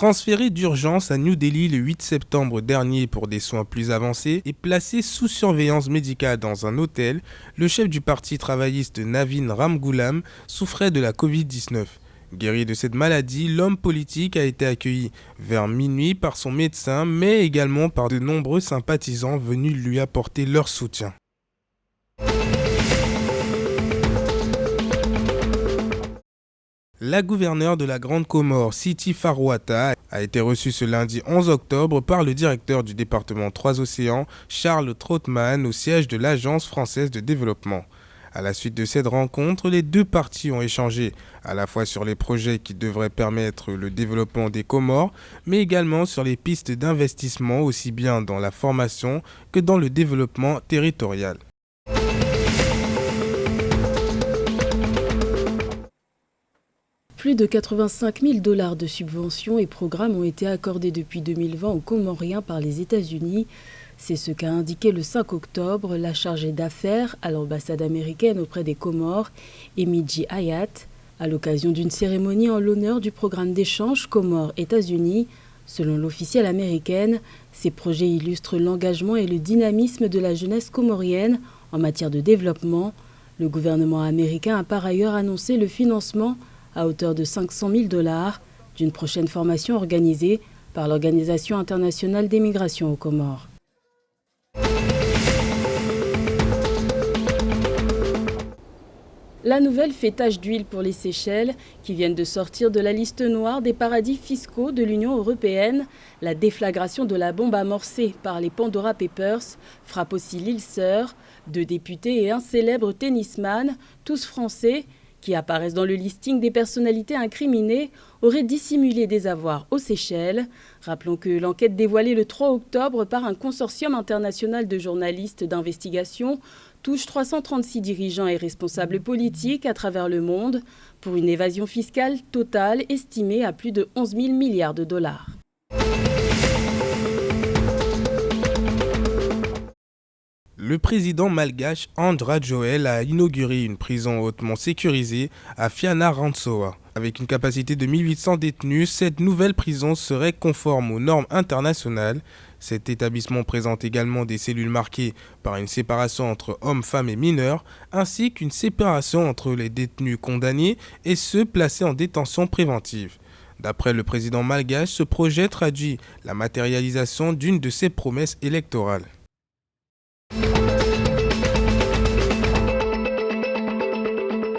Transféré d'urgence à New Delhi le 8 septembre dernier pour des soins plus avancés et placé sous surveillance médicale dans un hôtel, le chef du parti travailliste Navin Ramgoolam souffrait de la Covid-19. Guéri de cette maladie, l'homme politique a été accueilli vers minuit par son médecin, mais également par de nombreux sympathisants venus lui apporter leur soutien. La gouverneure de la Grande Comore, Siti Faarouata, a été reçue ce lundi 11 octobre par le directeur du département 3 Océans, Charles Trautmann, au siège de l'Agence française de développement. À la suite de cette rencontre, les deux parties ont échangé à la fois sur les projets qui devraient permettre le développement des Comores, mais également sur les pistes d'investissement aussi bien dans la formation que dans le développement territorial. Plus de 85 000 $ de subventions et programmes ont été accordés depuis 2020 aux Comoriens par les États-Unis. C'est ce qu'a indiqué le 5 octobre la chargée d'affaires à l'ambassade américaine auprès des Comores, Emidji Hayat, à l'occasion d'une cérémonie en l'honneur du programme d'échange Comores-États-Unis. Selon l'officielle américaine, ces projets illustrent l'engagement et le dynamisme de la jeunesse comorienne en matière de développement. Le gouvernement américain a par ailleurs annoncé le financement à hauteur de 500 000 $ d'une prochaine formation organisée par l'Organisation internationale des migrations aux Comores. La nouvelle fait tache d'huile pour les Seychelles, qui viennent de sortir de la liste noire des paradis fiscaux de l'Union européenne. La déflagration de la bombe amorcée par les Pandora Papers frappe aussi l'île Sœur, 2 députés et un célèbre tennisman, tous français, qui apparaissent dans le listing des personnalités incriminées, auraient dissimulé des avoirs aux Seychelles. Rappelons que l'enquête dévoilée le 3 octobre par un consortium international de journalistes d'investigation touche 336 dirigeants et responsables politiques à travers le monde pour une évasion fiscale totale estimée à plus de 11 000 milliards $. Le président malgache Andra Joel a inauguré une prison hautement sécurisée à Fianarantsoa. Avec une capacité de 1800 détenus, cette nouvelle prison serait conforme aux normes internationales. Cet établissement présente également des cellules marquées par une séparation entre hommes, femmes et mineurs, ainsi qu'une séparation entre les détenus condamnés et ceux placés en détention préventive. D'après le président malgache, ce projet traduit la matérialisation d'une de ses promesses électorales.